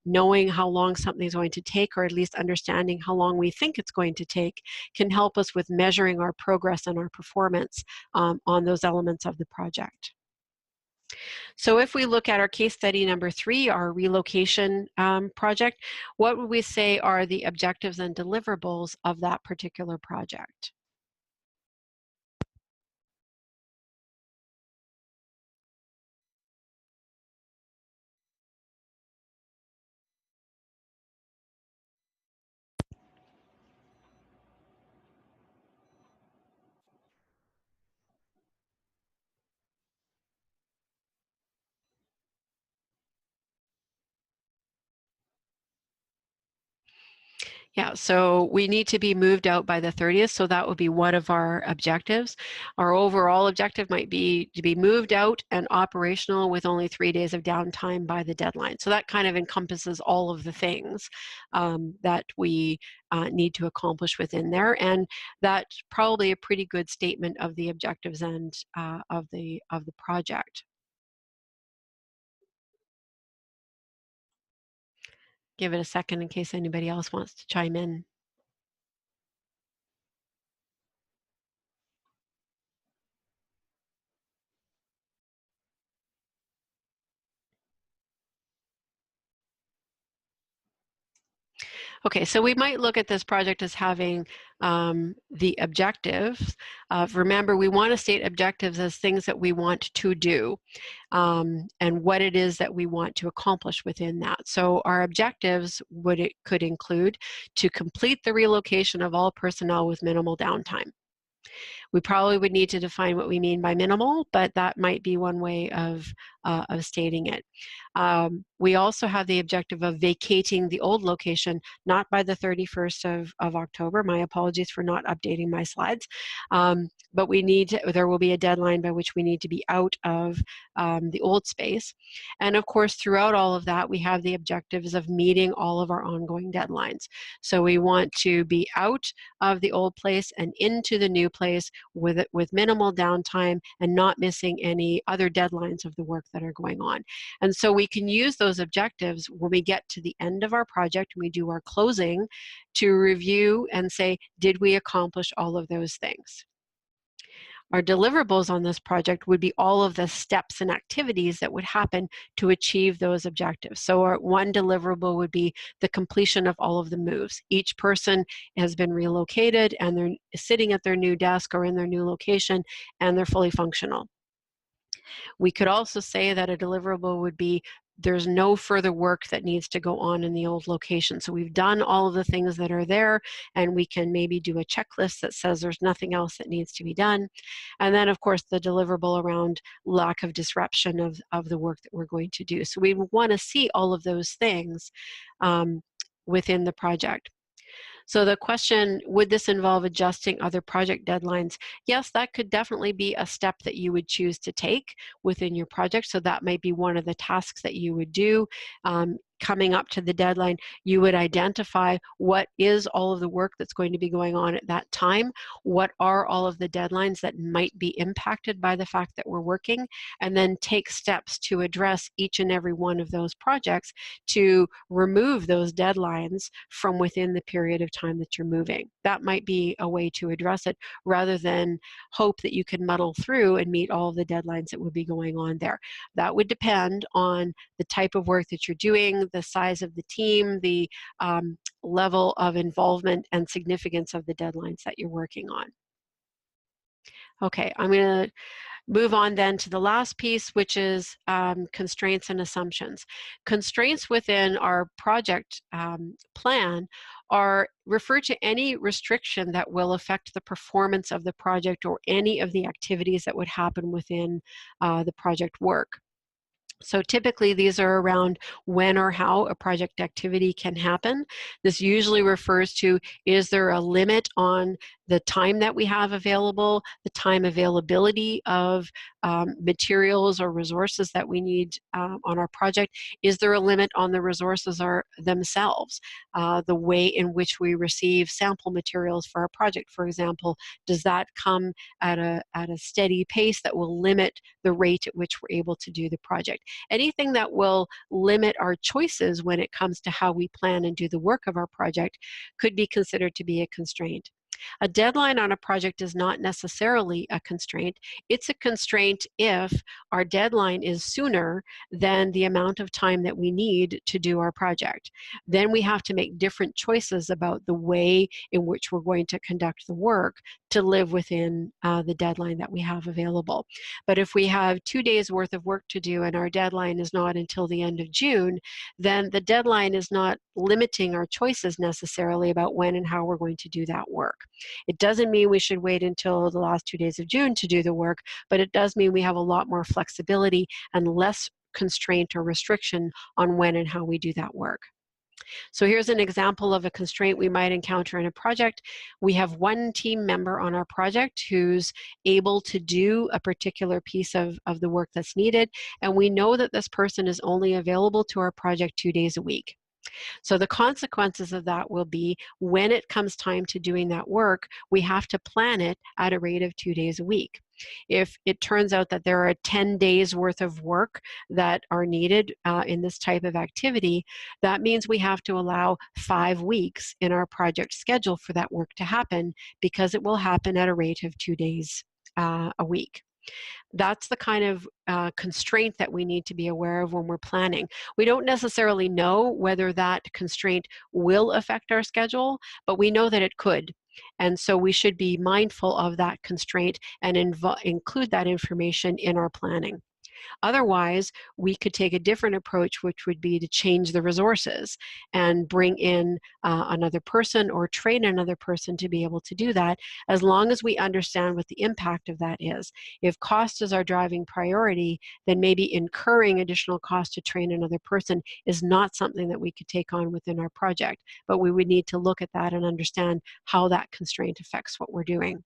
B: Knowing how long something's going to take, or at least understanding how long we think it's going to take, can help us with measuring our progress and our performance on those elements of the project. So if we look at our case study number 3, our relocation project, what would we say are the objectives and deliverables of that particular project? Yeah, so we need to be moved out by the 30th, so that would be one of our objectives. Our overall objective might be to be moved out and operational with only 3 days of downtime by the deadline. So that kind of encompasses all of the things that we need to accomplish within there, and that's probably a pretty good statement of the objectives and of the project. Give it a second in case anybody else wants to chime in. Okay, so we might look at this project as having the objectives. Remember, we want to state objectives as things that we want to do and what it is that we want to accomplish within that. So our objectives could include to complete the relocation of all personnel with minimal downtime. We probably would need to define what we mean by minimal, but that might be one way of stating it. We also have the objective of vacating the old location, not by the 31st of October. My apologies for not updating my slides. But there will be a deadline by which we need to be out of the old space. And of course, throughout all of that, we have the objectives of meeting all of our ongoing deadlines. So we want to be out of the old place and into the new place with minimal downtime and not missing any other deadlines of the work that are going on. And so we can use those objectives when we get to the end of our project and we do our closing to review and say, did we accomplish all of those things? Our deliverables on this project would be all of the steps and activities that would happen to achieve those objectives. So our one deliverable would be the completion of all of the moves. Each person has been relocated and they're sitting at their new desk or in their new location and they're fully functional. We could also say that a deliverable would be there's no further work that needs to go on in the old location. So we've done all of the things that are there and we can maybe do a checklist that says there's nothing else that needs to be done. And then of course the deliverable around lack of disruption of the work that we're going to do. So we want to see all of those things within the project. So the question, would this involve adjusting other project deadlines? Yes, that could definitely be a step that you would choose to take within your project. So that might be one of the tasks that you would do. Coming up to the deadline, you would identify what is all of the work that's going to be going on at that time, what are all of the deadlines that might be impacted by the fact that we're working, and then take steps to address each and every one of those projects to remove those deadlines from within the period of time that you're moving. That might be a way to address it, rather than hope that you can muddle through and meet all of the deadlines that would be going on there. That would depend on the type of work that you're doing, the size of the team, the level of involvement and significance of the deadlines that you're working on. Okay, I'm going to move on then to the last piece, which is constraints and assumptions. Constraints within our project plan are refer to any restriction that will affect the performance of the project or any of the activities that would happen within the project work. So typically these are around when or how a project activity can happen. This usually refers to, is there a limit on the time that we have available, the time availability of materials or resources that we need on our project? Is there a limit on the resources themselves? The way in which we receive sample materials for our project, for example, does that come at a steady pace that will limit the rate at which we're able to do the project? Anything that will limit our choices when it comes to how we plan and do the work of our project could be considered to be a constraint. A deadline on a project is not necessarily a constraint. It's a constraint if our deadline is sooner than the amount of time that we need to do our project. Then we have to make different choices about the way in which we're going to conduct the work to live within the deadline that we have available. But if we have 2 days worth of work to do and our deadline is not until the end of June, then the deadline is not limiting our choices necessarily about when and how we're going to do that work. It doesn't mean we should wait until the last 2 days of June to do the work, but it does mean we have a lot more flexibility and less constraint or restriction on when and how we do that work. So here's an example of a constraint we might encounter in a project. We have one team member on our project who's able to do a particular piece of the work that's needed, and we know that this person is only available to our project 2 days a week. So the consequences of that will be, when it comes time to doing that work, we have to plan it at a rate of 2 days a week. If it turns out that there are 10 days worth of work that are needed in this type of activity, that means we have to allow 5 weeks in our project schedule for that work to happen, because it will happen at a rate of 2 days a week. That's the kind of constraint that we need to be aware of when we're planning. We don't necessarily know whether that constraint will affect our schedule, but we know that it could. And so we should be mindful of that constraint and include that information in our planning. Otherwise, we could take a different approach, which would be to change the resources and bring in another person or train another person to be able to do that, as long as we understand what the impact of that is. If cost is our driving priority, then maybe incurring additional cost to train another person is not something that we could take on within our project, but we would need to look at that and understand how that constraint affects what we're doing.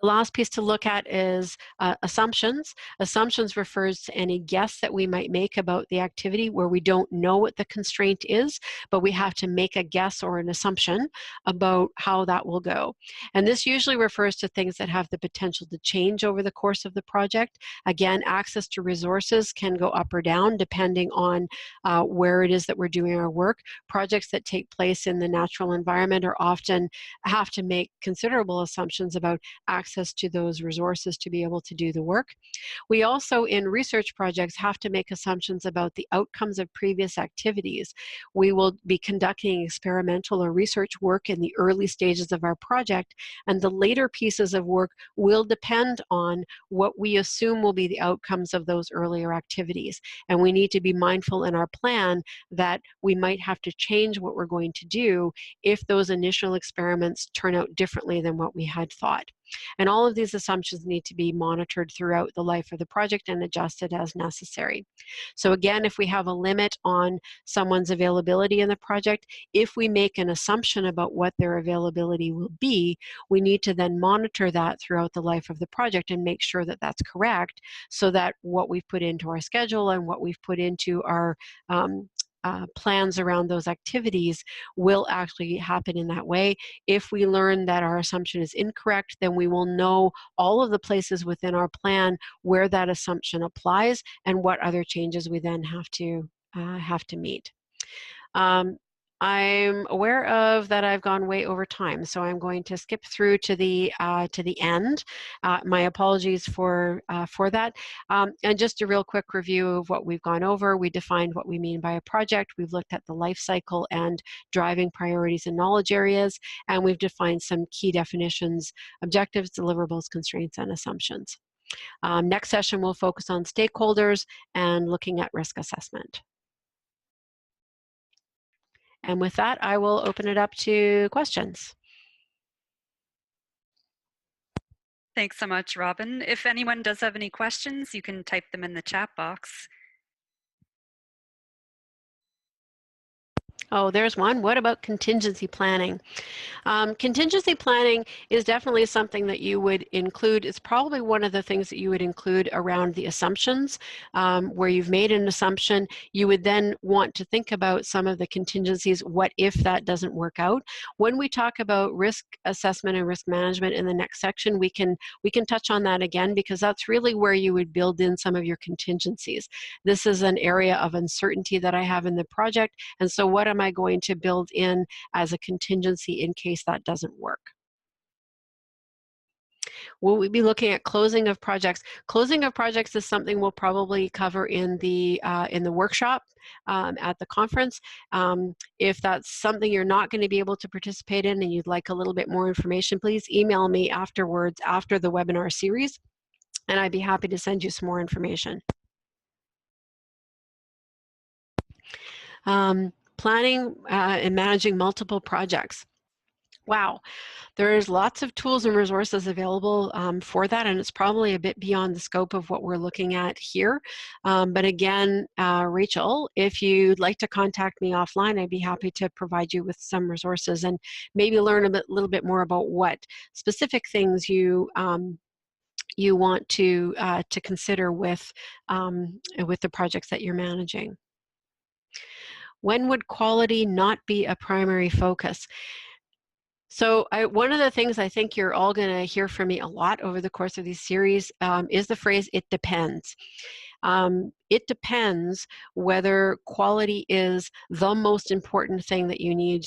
B: The last piece to look at is assumptions. Assumptions refers to any guess that we might make about the activity where we don't know what the constraint is, but we have to make a guess or an assumption about how that will go. And this usually refers to things that have the potential to change over the course of the project. Again, access to resources can go up or down depending on where it is that we're doing our work. Projects that take place in the natural environment are often have to make considerable assumptions about access to those resources to be able to do the work. We also, in research projects, have to make assumptions about the outcomes of previous activities. We will be conducting experimental or research work in the early stages of our project, and the later pieces of work will depend on what we assume will be the outcomes of those earlier activities. And we need to be mindful in our plan that we might have to change what we're going to do if those initial experiments turn out differently than what we had thought. And all of these assumptions need to be monitored throughout the life of the project and adjusted as necessary. So again, if we have a limit on someone's availability in the project, if we make an assumption about what their availability will be, we need to then monitor that throughout the life of the project and make sure that that's correct, so that what we've put into our schedule and what we've put into our plans around those activities will actually happen in that way. If we learn that our assumption is incorrect, then we will know all of the places within our plan where that assumption applies and what other changes we then have to meet. I'm aware of that I've gone way over time, so I'm going to skip through to the end. My apologies for that. And just a real quick review of what we've gone over. We defined what we mean by a project. We've looked at the life cycle and driving priorities and knowledge areas, and we've defined some key definitions: objectives, deliverables, constraints, and assumptions. Next session, we'll focus on stakeholders and looking at risk assessment. And with that, I will open it up to questions.
A: Thanks so much, Robin. If anyone does have any questions, you can type them in the chat box.
B: Oh, there's one. What about contingency planning? Contingency planning is definitely something that you would include. It's probably one of the things that you would include around the assumptions, where you've made an assumption. You would then want to think about some of the contingencies. What if that doesn't work out? When we talk about risk assessment and risk management in the next section, we can touch on that again, because that's really where you would build in some of your contingencies. This is an area of uncertainty that I have in the project, and so what am I going to build in as a contingency in case that doesn't work? Will we be looking at closing of projects? Closing of projects is something we'll probably cover in the workshop at the conference. If that's something you're not going to be able to participate in and you'd like a little bit more information, please email me afterwards, after the webinar series, and I'd be happy to send you some more information. Planning and managing multiple projects. Wow, there's lots of tools and resources available for that, and it's probably a bit beyond the scope of what we're looking at here. But again, Rachel, if you'd like to contact me offline, I'd be happy to provide you with some resources and maybe learn a little bit more about what specific things you want to consider with the projects that you're managing. When would quality not be a primary focus? So one of the things I think you're all going to hear from me a lot over the course of these series is the phrase, it depends. It depends whether quality is the most important thing that you need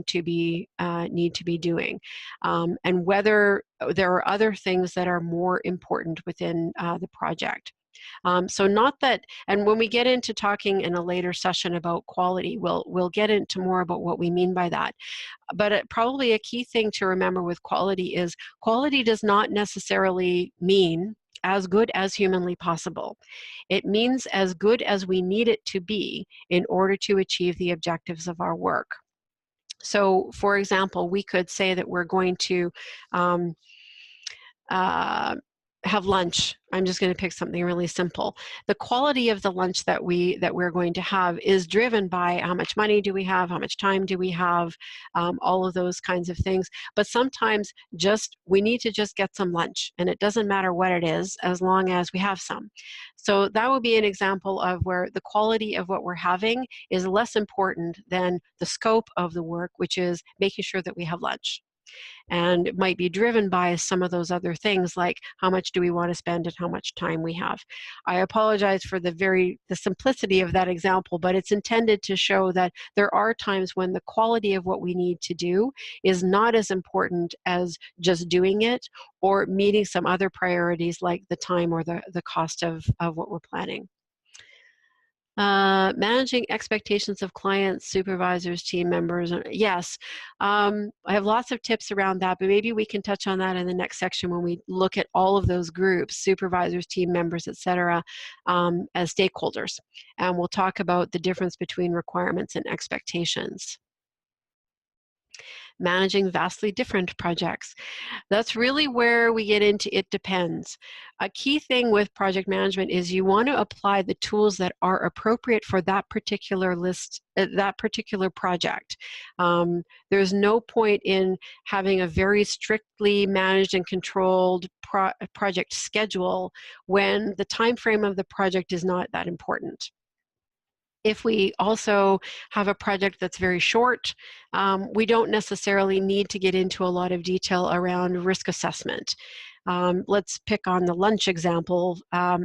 B: to be doing, and whether there are other things that are more important within the project. So not that, and when we get into talking in a later session about quality, we'll get into more about what we mean by that. But probably a key thing to remember with quality is quality does not necessarily mean as good as humanly possible. It means as good as we need it to be in order to achieve the objectives of our work. So, for example, we could say that we're going to have lunch. I'm just going to pick something really simple. The quality of the lunch that we're going to have is driven by how much money do we have, how much time do we have, all of those kinds of things. But sometimes we need to just get some lunch, and it doesn't matter what it is as long as we have some. So that would be an example of where the quality of what we're having is less important than the scope of the work, which is making sure that we have lunch. And it might be driven by some of those other things, like how much do we want to spend and how much time we have. I apologize for the simplicity of that example, but it's intended to show that there are times when the quality of what we need to do is not as important as just doing it or meeting some other priorities like the time or the cost of what we're planning. Managing expectations of clients, supervisors, team members. Yes, I have lots of tips around that, but maybe we can touch on that in the next section when we look at all of those groups, supervisors, team members, etc., as stakeholders. And we'll talk about the difference between requirements and expectations. Managing vastly different projects. That's really where we get into it depends. A key thing with project management is you want to apply the tools that are appropriate for that particular that particular project. There's no point in having a very strictly managed and controlled project schedule when the time frame of the project is not that important. If we also have a project that's very short, we don't necessarily need to get into a lot of detail around risk assessment. Let's pick on the lunch example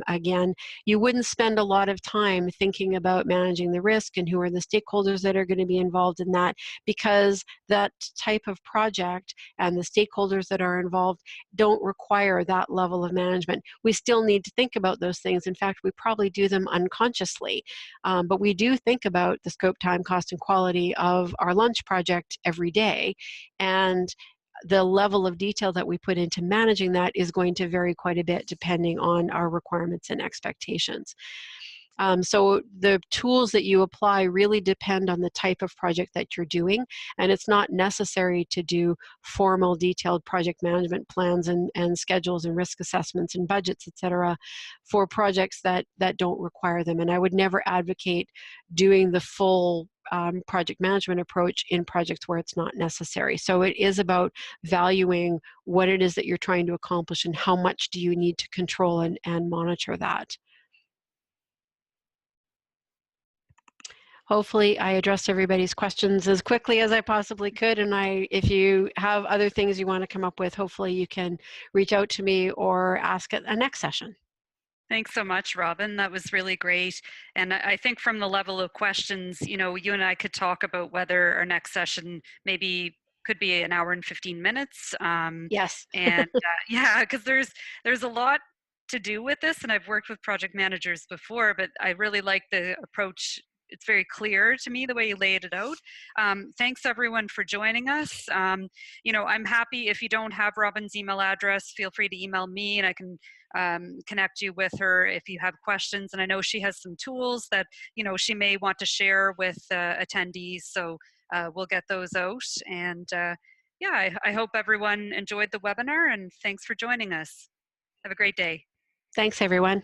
B: again. You wouldn't spend a lot of time thinking about managing the risk and who are the stakeholders that are going to be involved in that, because that type of project and the stakeholders that are involved don't require that level of management. We still need to think about those things. In fact, we probably do them unconsciously, but we do think about the scope, time, cost, and quality of our lunch project every day. And the level of detail that we put into managing that is going to vary quite a bit depending on our requirements and expectations. So the tools that you apply really depend on the type of project that you're doing, and it's not necessary to do formal detailed project management plans and schedules and risk assessments and budgets, etc., for projects that don't require them. And I would never advocate doing the full project management approach in projects where it's not necessary. So it is about valuing what it is that you're trying to accomplish and how much do you need to control and monitor that. Hopefully I addressed everybody's questions as quickly as I possibly could, and if you have other things you want to come up with, hopefully you can reach out to me or ask at a next session.
A: Thanks so much, Robin. That was really great. And I think from the level of questions, you and I could talk about whether our next session maybe could be an hour and 15 minutes.
B: Yes.
A: And yeah, because there's a lot to do with this, and I've worked with project managers before, but I really like the approach. It's very clear to me the way you laid it out. Thanks everyone for joining us. I'm happy if you don't have Robin's email address, feel free to email me and I can connect you with her if you have questions. And I know she has some tools that she may want to share with attendees. So we'll get those out. And yeah, I hope everyone enjoyed the webinar and thanks for joining us. Have a great day.
B: Thanks, everyone.